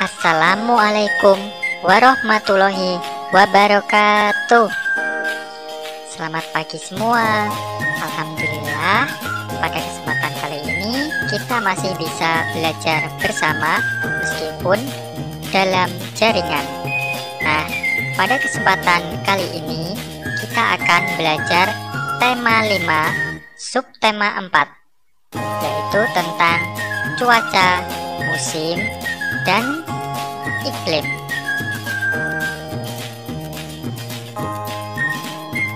Assalamualaikum warahmatullahi wabarakatuh. Selamat pagi semua. Alhamdulillah, pada kesempatan kali ini kita masih bisa belajar bersama meskipun dalam jaringan. Nah, pada kesempatan kali ini kita akan belajar tema 5, subtema 4, yaitu tentang cuaca, musim, dan iklim.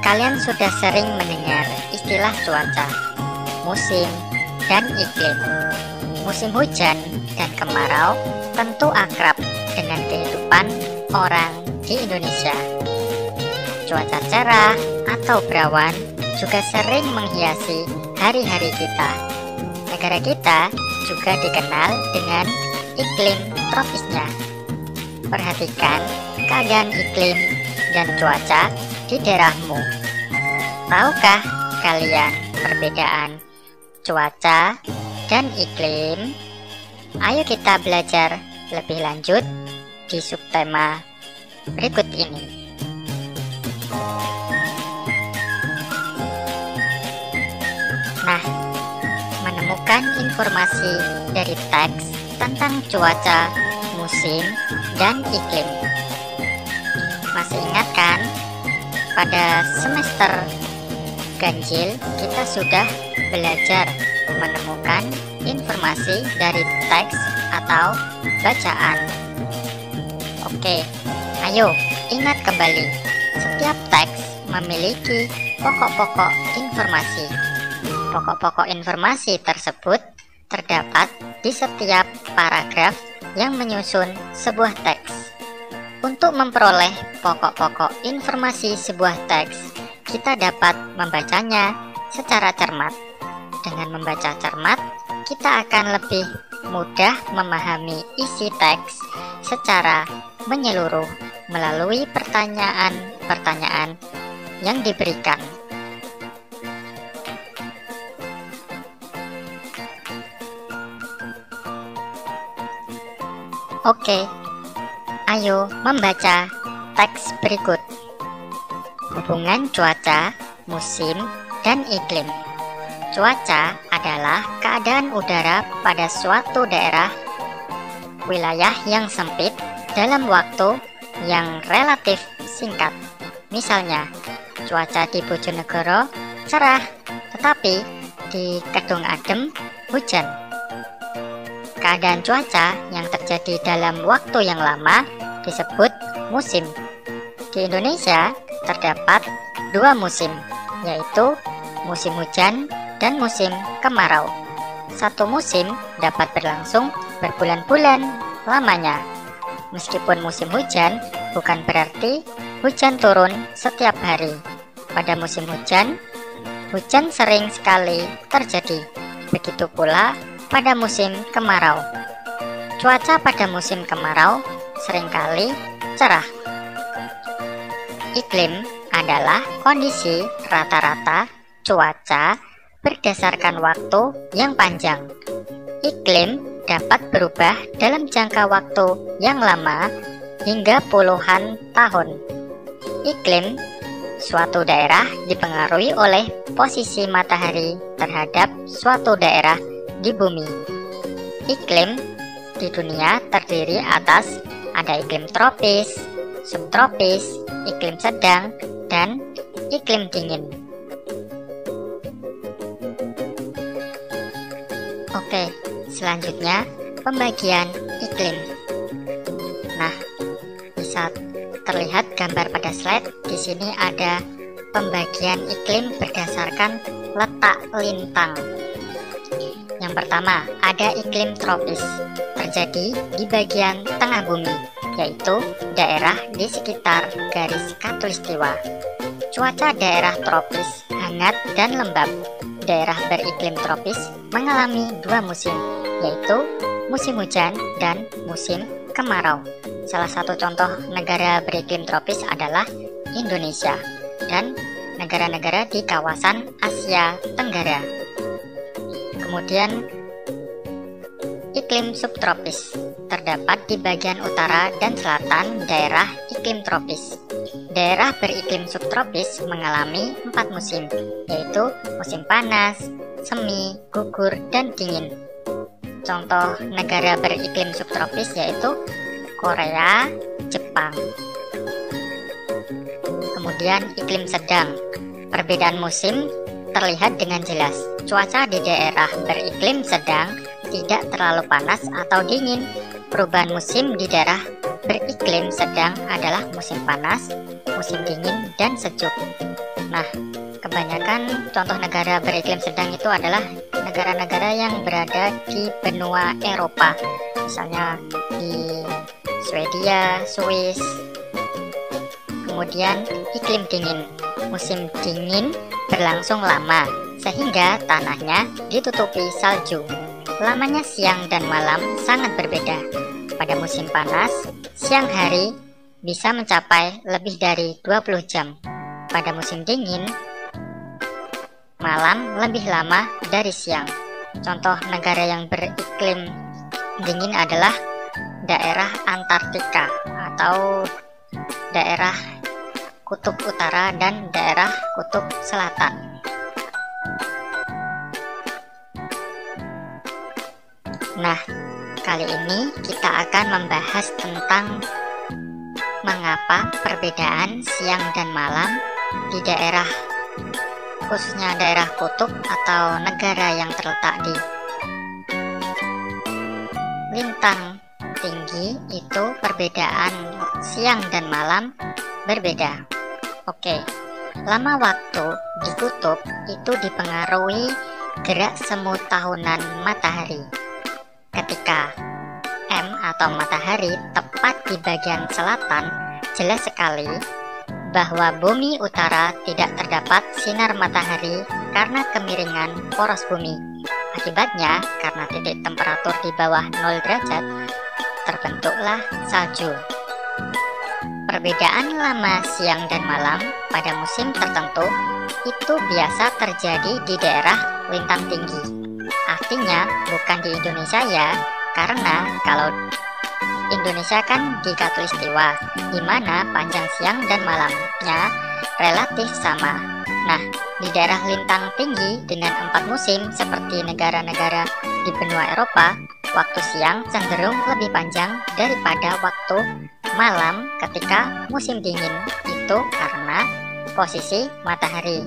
Kalian sudah sering mendengar istilah cuaca, musim, dan iklim. Musim hujan dan kemarau tentu akrab dengan kehidupan orang di Indonesia. Cuaca cerah atau berawan juga sering menghiasi hari-hari kita. Negara kita juga dikenal dengan iklim tropisnya. Perhatikan keadaan iklim dan cuaca di daerahmu. Tahukah kalian perbedaan cuaca dan iklim? Ayo kita belajar lebih lanjut di subtema berikut ini. Nah, menemukan informasi dari teks tentang cuaca, musim, dan iklim. Masih ingat kan? Pada semester ganjil kita sudah belajar menemukan informasi dari teks atau bacaan. Oke, ayo ingat kembali. Setiap teks memiliki pokok-pokok informasi. Pokok-pokok informasi tersebut terdapat di setiap paragraf yang menyusun sebuah teks. Untuk memperoleh pokok-pokok informasi sebuah teks, kita dapat membacanya secara cermat. Dengan membaca cermat, kita akan lebih mudah memahami isi teks secara menyeluruh melalui pertanyaan-pertanyaan yang diberikan. Oke, ayo membaca teks berikut. Hubungan cuaca, musim, dan iklim. Cuaca adalah keadaan udara pada suatu daerah, wilayah yang sempit dalam waktu yang relatif singkat. Misalnya, cuaca di Bojonegoro cerah, tetapi di Kedung Adem hujan. Keadaan cuaca yang terjadi dalam waktu yang lama disebut musim. Di Indonesia terdapat 2 musim, yaitu musim hujan dan musim kemarau. Satu musim dapat berlangsung berbulan-bulan lamanya. Meskipun musim hujan, bukan berarti hujan turun setiap hari. Pada musim hujan, hujan sering sekali terjadi. Begitu pula pada musim kemarau. Cuaca pada musim kemarau seringkali cerah. Iklim adalah kondisi rata-rata cuaca berdasarkan waktu yang panjang. Iklim dapat berubah dalam jangka waktu yang lama hingga puluhan tahun. Iklim suatu daerah dipengaruhi oleh posisi matahari terhadap suatu daerah di bumi. Iklim di dunia terdiri atas ada iklim tropis, subtropis, iklim sedang, dan iklim dingin. Oke, selanjutnya pembagian iklim. Nah, bisa terlihat gambar pada slide. Di sini ada pembagian iklim berdasarkan letak lintang. Yang pertama, ada iklim tropis, terjadi di bagian tengah bumi, yaitu daerah di sekitar garis khatulistiwa. Cuaca daerah tropis hangat dan lembab. Daerah beriklim tropis mengalami 2 musim, yaitu musim hujan dan musim kemarau. Salah satu contoh negara beriklim tropis adalah Indonesia dan negara-negara di kawasan Asia Tenggara. Kemudian iklim subtropis terdapat di bagian utara dan selatan daerah iklim tropis. Daerah beriklim subtropis mengalami 4 musim, yaitu musim panas, semi, gugur, dan dingin. Contoh negara beriklim subtropis yaitu Korea, Jepang. Kemudian iklim sedang. Perbedaan musim terlihat dengan jelas. Cuaca di daerah beriklim sedang tidak terlalu panas atau dingin. Perubahan musim di daerah beriklim sedang adalah musim panas, musim dingin, dan sejuk. Nah, kebanyakan contoh negara beriklim sedang itu adalah negara-negara yang berada di benua Eropa, misalnya di Swedia, Swiss. Kemudian iklim dingin. Musim dingin berlangsung lama, sehingga tanahnya ditutupi salju. Lamanya siang dan malam sangat berbeda. Pada musim panas, siang hari bisa mencapai lebih dari 20 jam. Pada musim dingin, malam lebih lama dari siang. Contoh negara yang beriklim dingin adalah daerah Antartika atau daerah Kutub Utara dan daerah Kutub Selatan. Nah, kali ini kita akan membahas tentang mengapa perbedaan siang dan malam di daerah, khususnya daerah kutub atau negara yang terletak di lintang tinggi, itu perbedaan siang dan malam berbeda. Oke, lama waktu di kutub itu dipengaruhi gerak semu tahunan matahari. Ketika M atau matahari tepat di bagian selatan, jelas sekali bahwa bumi utara tidak terdapat sinar matahari karena kemiringan poros bumi. Akibatnya, karena titik temperatur di bawah 0 derajat, terbentuklah salju. Perbedaan lama siang dan malam pada musim tertentu itu biasa terjadi di daerah lintang tinggi. Artinya bukan di Indonesia ya, karena kalau Indonesia kan di Khatulistiwa, di mana panjang siang dan malamnya relatif sama. Nah, di daerah lintang tinggi dengan 4 musim seperti negara-negara di benua Eropa, waktu siang cenderung lebih panjang daripada waktu malam ketika musim dingin. Itu karena posisi matahari.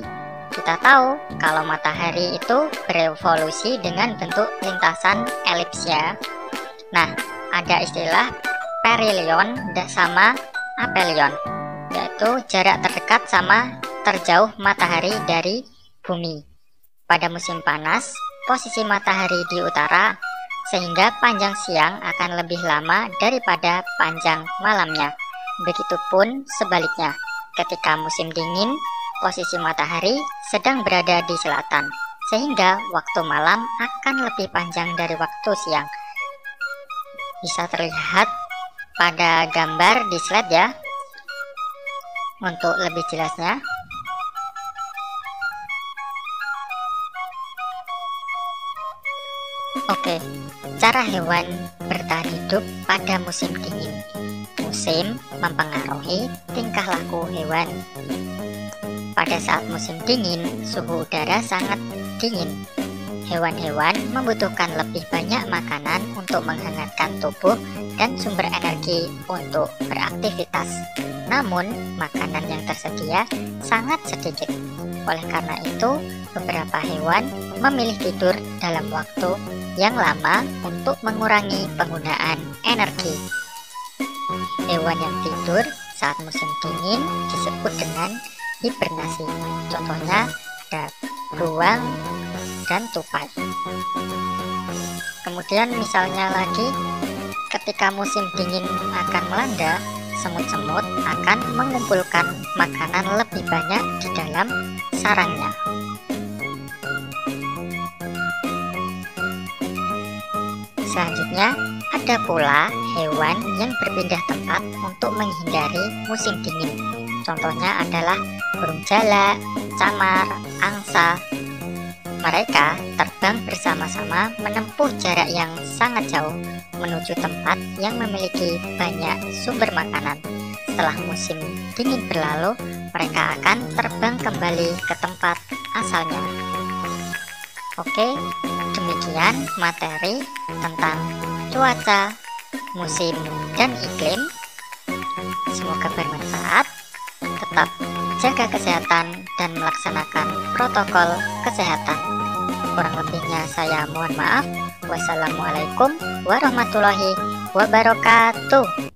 Kita tahu kalau matahari itu berevolusi dengan bentuk lintasan elips ya. Nah, ada istilah perihelion sama aphelion, yaitu jarak terdekat sama terjauh matahari dari bumi. Pada musim panas, posisi matahari di utara, sehingga panjang siang akan lebih lama daripada panjang malamnya. Begitupun sebaliknya, ketika musim dingin, posisi matahari sedang berada di selatan, sehingga waktu malam akan lebih panjang dari waktu siang. Bisa terlihat pada gambar di slide ya. Untuk lebih jelasnya, oke, cara hewan bertahan hidup pada musim dingin. Musim mempengaruhi tingkah laku hewan. Pada saat musim dingin, suhu udara sangat dingin. Hewan-hewan membutuhkan lebih banyak makanan untuk menghangatkan tubuh dan sumber energi untuk beraktivitas. Namun, makanan yang tersedia sangat sedikit. Oleh karena itu, beberapa hewan memilih tidur dalam waktu yang lama untuk mengurangi penggunaan energi. Hewan yang tidur saat musim dingin disebut dengan hibernasi. Contohnya ada beruang dan tupai. Kemudian misalnya lagi, ketika musim dingin akan melanda, semut-semut akan mengumpulkan makanan lebih banyak di dalam sarangnya. Selanjutnya, ada pula hewan yang berpindah tempat untuk menghindari musim dingin. Contohnya adalah burung jalak, camar, angsa. Mereka terbang bersama-sama menempuh jarak yang sangat jauh menuju tempat yang memiliki banyak sumber makanan. Setelah musim dingin berlalu, mereka akan terbang kembali ke tempat asalnya. Oke, demikian materi tentang cuaca, musim, dan iklim. Semoga bermanfaat. Tetap jaga kesehatan dan melaksanakan protokol kesehatan. Kurang lebihnya saya mohon maaf. Wassalamualaikum warahmatullahi wabarakatuh.